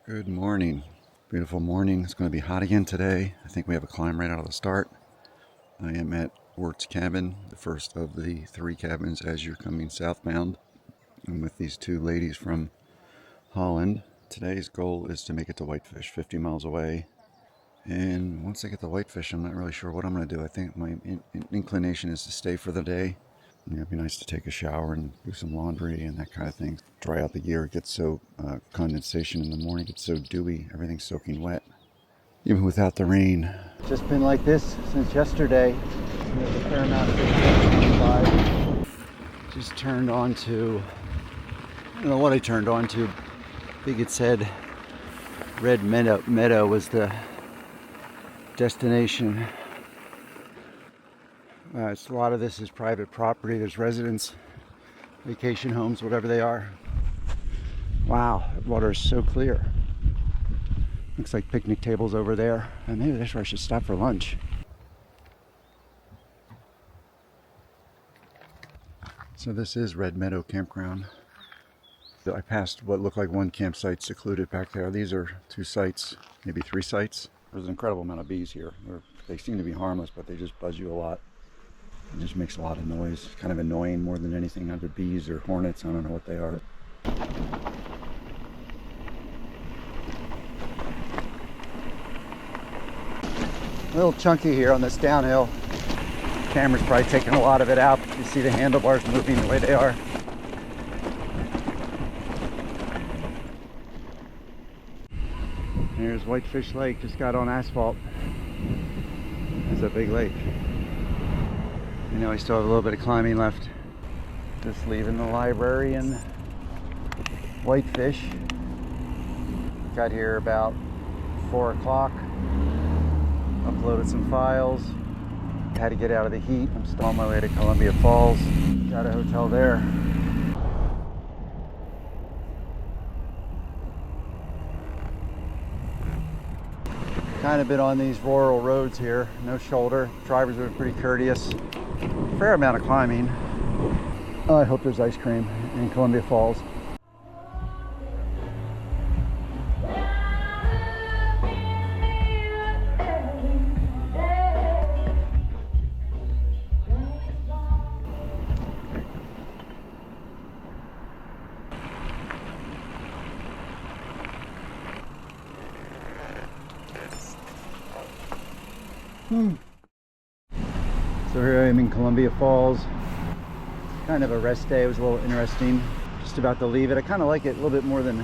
Good morning. Beautiful morning. It's going to be hot again today. I think we have a climb right out of the start. I am at Wirt's cabin, the first of the 3 cabins as you're coming southbound. I'm with these 2 ladies from Holland. Today's goal is to make it to Whitefish, 50 miles away. And once I get to Whitefish, I'm not really sure what I'm going to do. I think my inclination is to stay for the day. It'd be nice to take a shower and do some laundry and that kind of thing. Dry out the gear. It gets so condensation in the morning. It gets so dewy. Everything's soaking wet. Even without the rain. It's just been like this since yesterday. There's a fair amount of inside. Just turned on to, I don't know what I turned on to. I think it said Red Meadow was the destination. A lot of this is private property. There's residents, vacation homes, whatever they are. Wow, the water is so clear. Looks like picnic tables over there. And maybe that's where I should stop for lunch. So this is Red Meadow Campground. I passed what looked like 1 campsite secluded back there. These are 2 sites, maybe 3 sites. There's an incredible amount of bees here. They seem to be harmless, but they just buzz you a lot. It just makes a lot of noise. Kind of annoying more than anything. Either bees or hornets. I don't know what they are. A little chunky here on this downhill. Camera's probably taking a lot of it out. You see the handlebars moving the way they are. Here's Whitefish Lake. Just got on asphalt. That's a big lake. I still have a little bit of climbing left. Just leaving the library in Whitefish. Got here about 4 o'clock. Uploaded some files. Had to get out of the heat. I'm still on my way to Columbia Falls. Got a hotel there. Kind of been on these rural roads here. No shoulder. Drivers have been pretty courteous. Fair amount of climbing. Oh, I hope there's ice cream in Columbia Falls. So here I am in Columbia Falls. Kind of a rest day. It was a little interesting. Just about to leave it. I kind of like it a little bit more than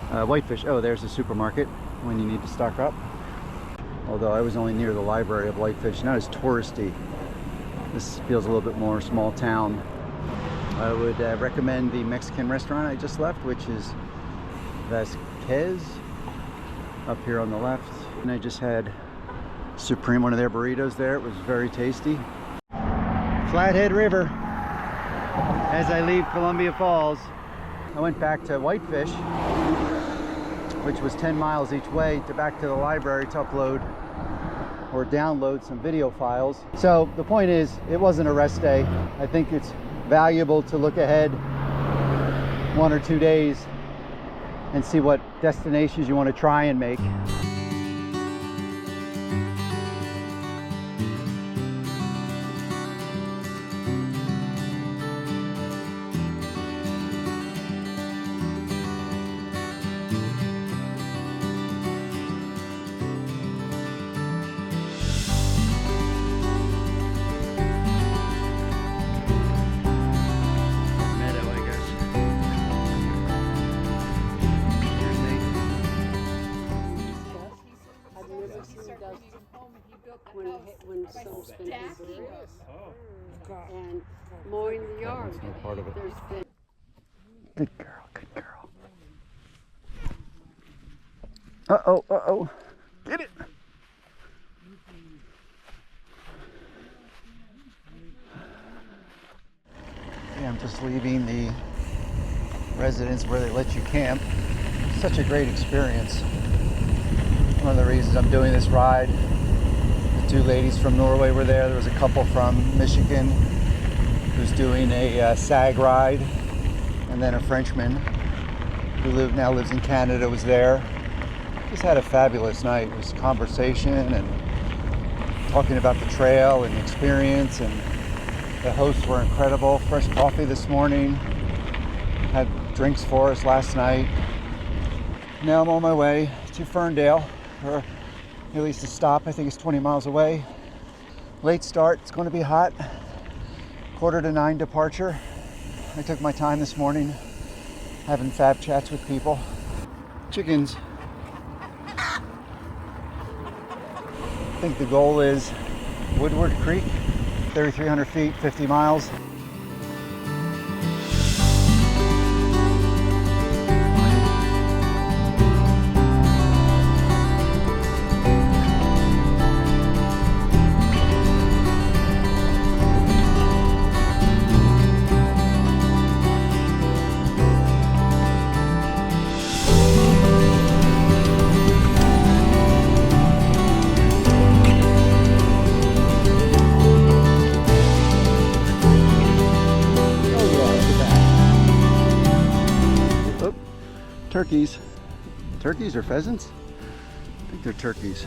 Whitefish. Oh, there's the supermarket when you need to stock up. Although I was only near the library of Whitefish, not as touristy. This feels a little bit more small town. I would recommend the Mexican restaurant I just left, which is Vasquez, up here on the left. And I just had Supreme, one of their burritos there. It was very tasty. Flathead River. As I leave Columbia Falls, I went back to Whitefish, which was 10 miles each way, back to the library to upload or download some video files. So the point is, it wasn't a rest day. I think it's valuable to look ahead 1 or 2 days and see what destinations you want to try and make. When someone's been visiting and mowing the yard. That's not part of it. There's been Good girl, good girl. Uh-oh, uh-oh. Get it! Yeah, I'm just leaving the residence where they let you camp. Such a great experience. One of the reasons I'm doing this ride. The 2 ladies from Norway were there. There was a couple from Michigan who's doing a SAG ride, and then a Frenchman who now lives in Canada, was there. Just had a fabulous night. It was conversation and talking about the trail and the experience, and the hosts were incredible. Fresh coffee this morning. Had drinks for us last night. Now I'm on my way to Ferndale, or at least a stop. I think it's 20 miles away. Late start, it's going to be hot. 8:45 departure. I took my time this morning having fab chats with people. Chickens. I think the goal is Woodward Creek, 3,300 feet, 50 miles. Turkeys. Turkeys or pheasants? I think they're turkeys.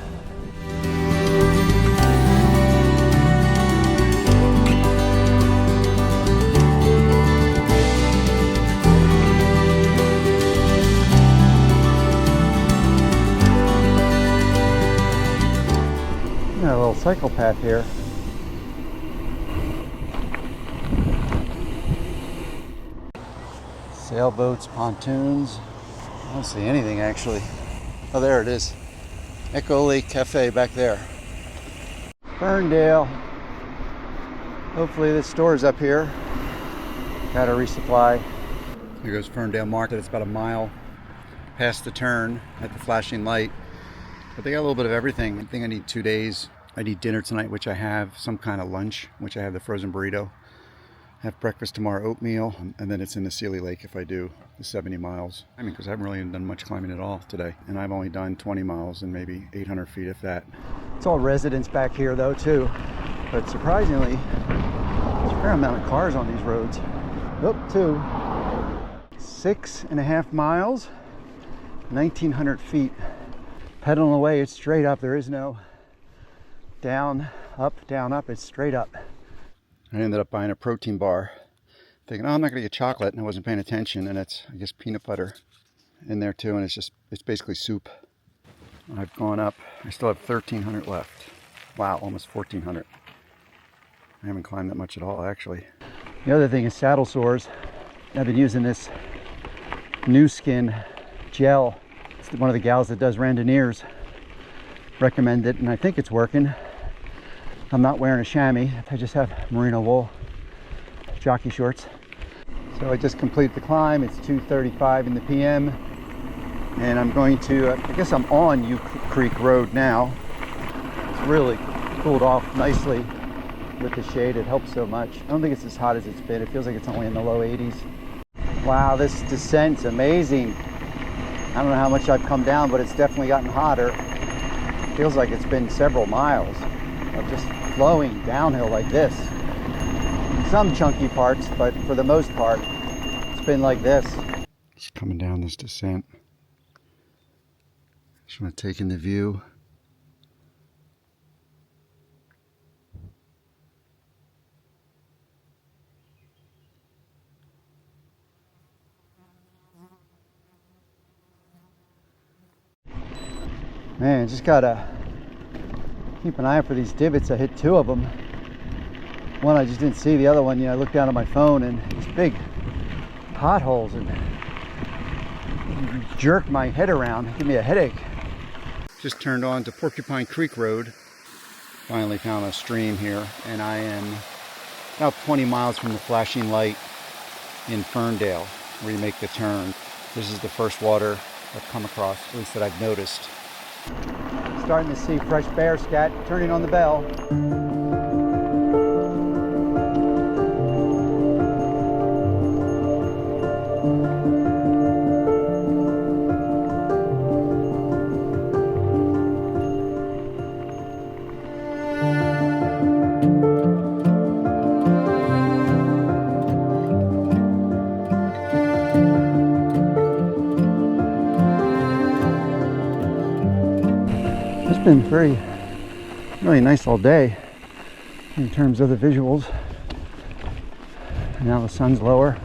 Got a little cycle path here. Sailboats, pontoons. I don't see anything actually. Oh, there it is. Echo Lake Cafe back there. Ferndale. Hopefully this store is up here. Got to resupply. Here goes Ferndale Market. It's about a mile past the turn at the flashing light. But they got a little bit of everything. I think I need 2 days. I need dinner tonight, which I have. Some kind of lunch, which I have the frozen burrito. Have breakfast tomorrow, oatmeal, and then it's in the Seeley Lake if I do the 70 miles. I mean, because I haven't really done much climbing at all today. And I've only done 20 miles and maybe 800 feet, if that. It's all residents back here, though, too. But surprisingly, there's a fair amount of cars on these roads. Oh, 6.5 miles, 1,900 feet. Pedaling away, it's straight up. There is no down, up, it's straight up. I ended up buying a protein bar, thinking, oh, I'm not going to get chocolate, and I wasn't paying attention, and it's, I guess, peanut butter in there too, and it's basically soup. I've gone up. I still have 1,300 left. Wow, almost 1,400. I haven't climbed that much at all, actually. The other thing is saddle sores. I've been using this New Skin gel. It's one of the gals that does randonneers. Recommend it, and I think it's working. I'm not wearing a chamois. I just have merino wool jockey shorts. So I just completed the climb. It's 2:35 in the PM, and I'm going to, I guess I'm on U Creek Road now. It's really cooled off nicely with the shade. It helps so much. I don't think it's as hot as it's been. It feels like it's only in the low 80s. Wow, this descent's amazing. I don't know how much I've come down, but it's definitely gotten hotter. It feels like it's been several miles of just flowing downhill like this. Some chunky parts, but for the most part, it's been like this. Just coming down this descent. Just want to take in the view. Man, just gotta keep an eye out for these divots. I hit 2 of them. One I just didn't see. The other one, I looked down at my phone and these big potholes and jerk my head around, give me a headache. Just turned on to Porcupine Creek Road. Finally found a stream here, and I am about 20 miles from the flashing light in Ferndale, where you make the turn. This is the first water I've come across, at least that I've noticed. Starting to see fresh bear scat, turning on the bell. been really nice all day in terms of the visuals. Now the sun's lower,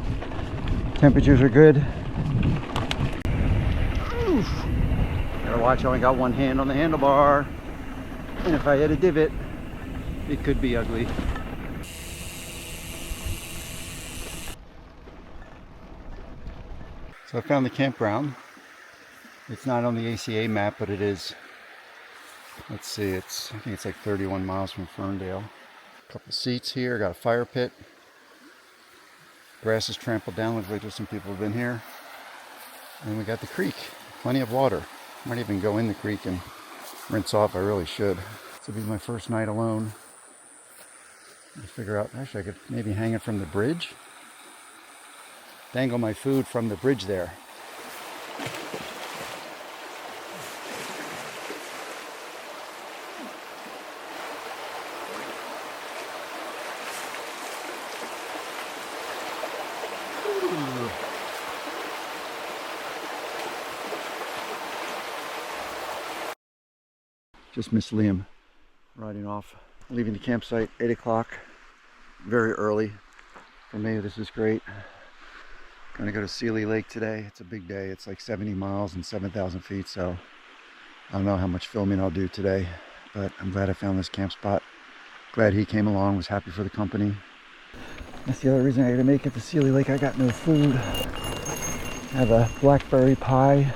temperatures are good. Oof. Gotta watch, I only got one hand on the handlebar, and if I hit a divot, it could be ugly. So I found the campground. It's not on the ACA map, but it is. Let's see, I think it's like 31 miles from Ferndale. A couple seats here, got a fire pit. Grass is trampled down, looks like there's some people who've been here. And we got the creek, plenty of water. Might even go in the creek and rinse off, I really should. This will be my first night alone. I'll figure out, actually I could maybe hang it from the bridge. Dangle my food from the bridge there. Just missed Liam riding off, leaving the campsite 8 o'clock, very early. For me, this is great. Gonna go to Seeley Lake today. It's a big day. It's like 70 miles and 7,000 feet, so I don't know how much filming I'll do today, but I'm glad I found this camp spot. Glad he came along, was happy for the company. That's the other reason I had to make it to Seeley Lake. I got no food. I have a blackberry pie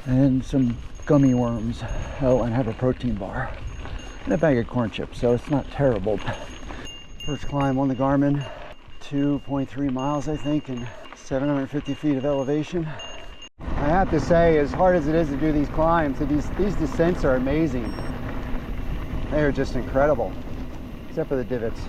and some gummy worms. Oh, and I have a protein bar and a bag of corn chips, so it's not terrible. First climb on the Garmin, 2.3 miles I think, and 750 feet of elevation. I have to say, as hard as it is to do these climbs, these descents are amazing. They are just incredible, except for the divots.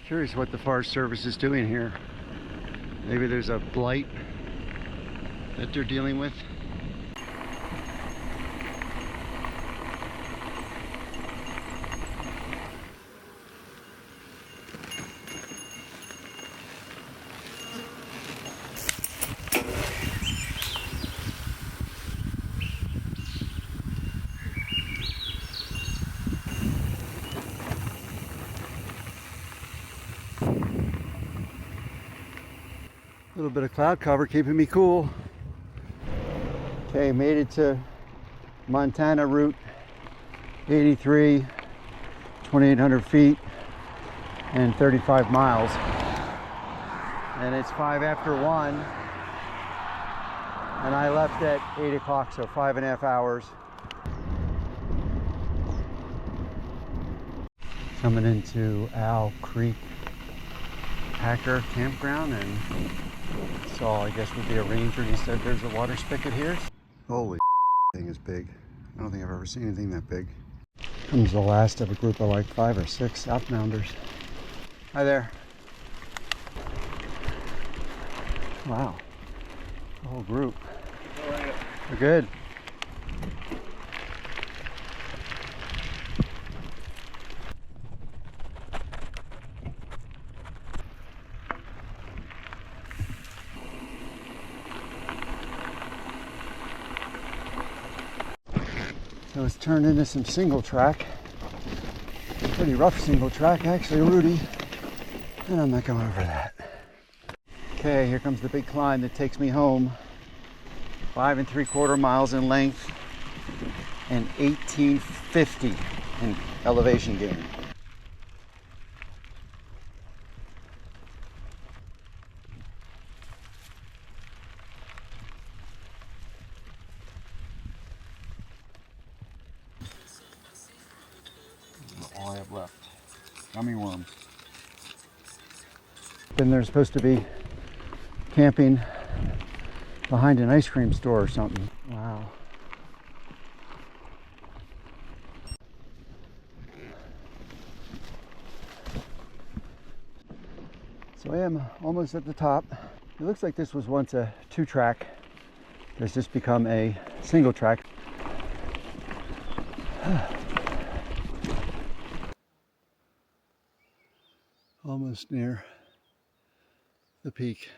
Curious what the Forest Service is doing here. Maybe there's a blight that they're dealing with. A little bit of cloud cover keeping me cool. Okay, made it to Montana Route 83, 2,800 feet and 35 miles. And it's 5 after 1. And I left at 8 o'clock, so 5.5 hours. Coming into Owl Creek Packer Campground, and saw, I guess, would be a ranger. He said there's a water spigot here. Holy thing is big. I don't think I've ever seen anything that big. Comes the last of a group of like 5 or 6 Southmounders. Hi there. Wow. The whole group. How are you? We're good. So it's turned into some single track. Pretty rough single track, actually, Rudy. And I'm not going over that. Okay, here comes the big climb that takes me home. 5 3/4 miles in length and 1850 in elevation gain. All I have left. Gummy worms. Then they're supposed to be camping behind an ice cream store or something. Wow. So I am almost at the top. It looks like this was once a 2-track. It's just become a single track. Almost near the peak.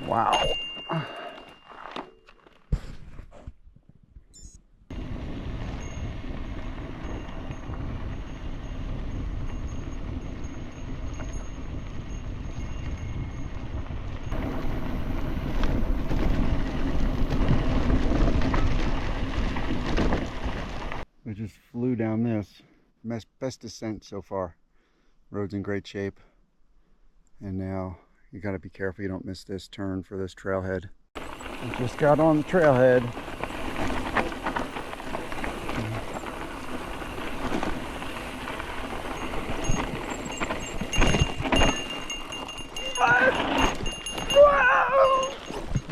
Wow. We just flew down this. Best descent so far. Road's in great shape. And now you gotta be careful you don't miss this turn for this trailhead. We just got on the trailhead.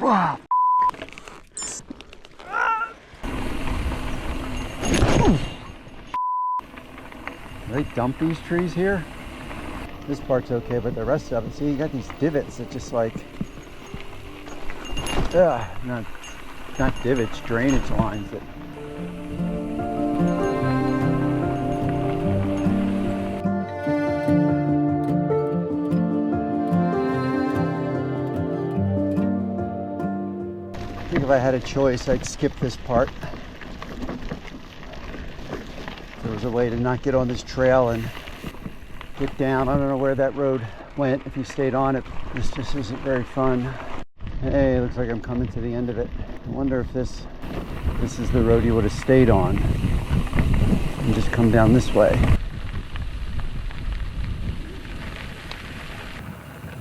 Wow. They dump these trees here? This part's okay, but the rest of it, see, you got these divots that just like, not divots, drainage lines that. I think if I had a choice, I'd skip this part. If there was a way to not get on this trail and get down. I don't know where that road went. If you stayed on it, this just isn't very fun. Hey, looks like I'm coming to the end of it. I wonder if this is the road you would have stayed on and just come down this way.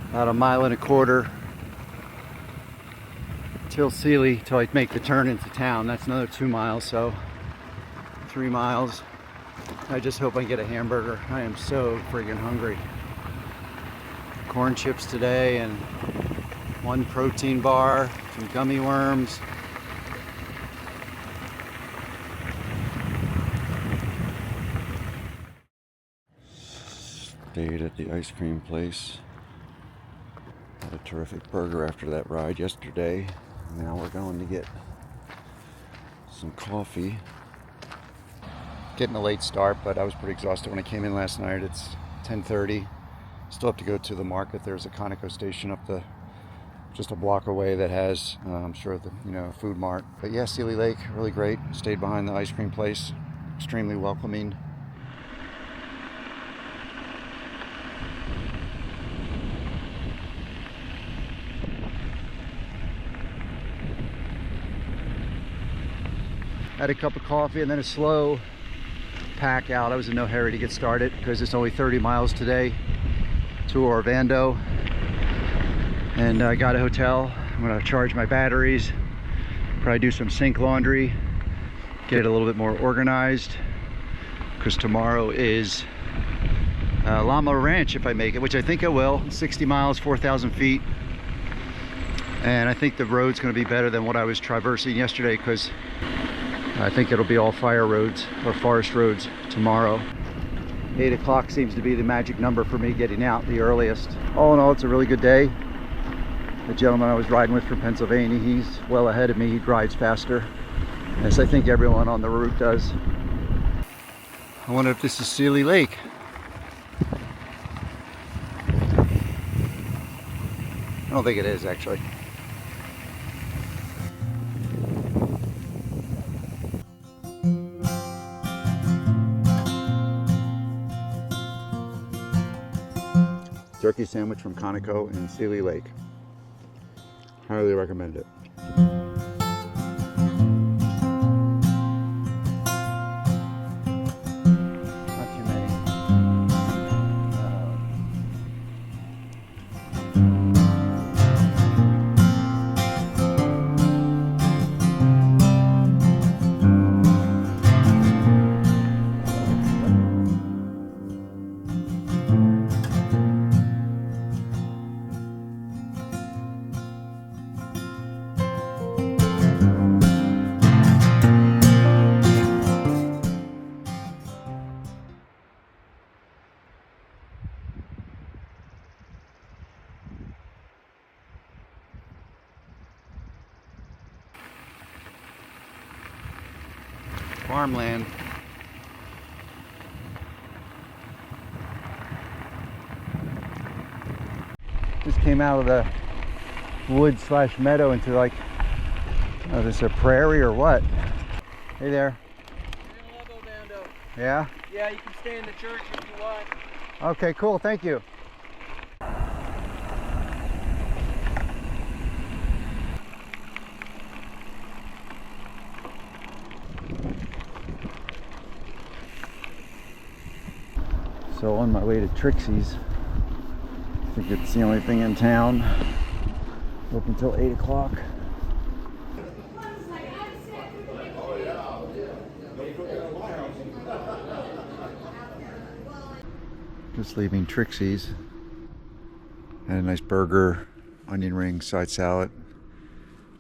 About 1.25 miles till Seeley, till I make the turn into town. That's another 2 miles, so 3 miles. I just hope I get a hamburger. I am so friggin' hungry. Corn chips today and 1 protein bar, some gummy worms. Stayed at the ice cream place. Had a terrific burger after that ride yesterday. Now we're going to get some coffee. Getting a late start, but I was pretty exhausted when I came in last night. It's 10:30. Still have to go to the market. There's a Conoco station up just a block away that has, I'm sure, the food mart. But yeah, Seeley Lake, really great. Stayed behind the ice cream place. Extremely welcoming. Had a cup of coffee and then a slow pack out. I was in no hurry to get started because it's only 30 miles today to Ovando, and I got a hotel. I'm gonna charge my batteries, probably do some sink laundry, get a little bit more organized, because tomorrow is Llama Ranch if I make it, which I think I will. 60 miles, 4,000 feet, and I think the road's going to be better than what I was traversing yesterday, because I think it'll be all fire roads or forest roads tomorrow. 8 o'clock seems to be the magic number for me getting out, the earliest. All in all, it's a really good day. The gentleman I was riding with from Pennsylvania, he's well ahead of me. He rides faster, as I think everyone on the route does. I wonder if this is Seeley Lake. I don't think it is, actually. Turkey sandwich from Conoco in Seeley Lake. Highly recommend it. farmland. Just came out of the wood slash meadow into like, oh, this is a prairie or what? Hey there. You're gonna love Ovando. Yeah? Yeah, you can stay in the church if you want. Okay, cool, thank you. So on my way to Trixie's. I think it's the only thing in town. Open until 8 o'clock. Just leaving Trixie's. Had a nice burger, onion ring, side salad.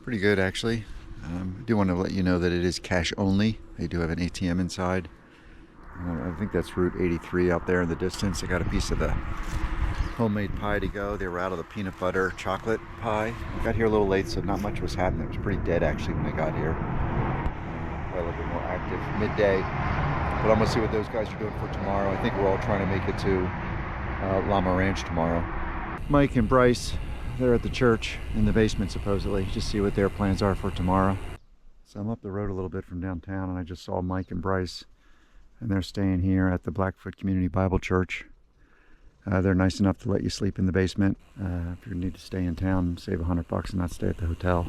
Pretty good actually. I do want to let you know that it is cash only. They do have an ATM inside. I think that's Route 83 out there in the distance. I got a piece of the homemade pie to go. They were out of the peanut butter chocolate pie. I got here a little late, so not much was happening. It was pretty dead actually when I got here. A little bit more active midday. But I'm gonna see what those guys are doing for tomorrow. I think we're all trying to make it to Llama Ranch tomorrow. Mike and Bryce, they're at the church in the basement supposedly. Just see what their plans are for tomorrow. So I'm up the road a little bit from downtown and I just saw Mike and Bryce, and they're staying here at the Blackfoot Community Bible Church. They're nice enough to let you sleep in the basement if you need to stay in town, save $100 and not stay at the hotel.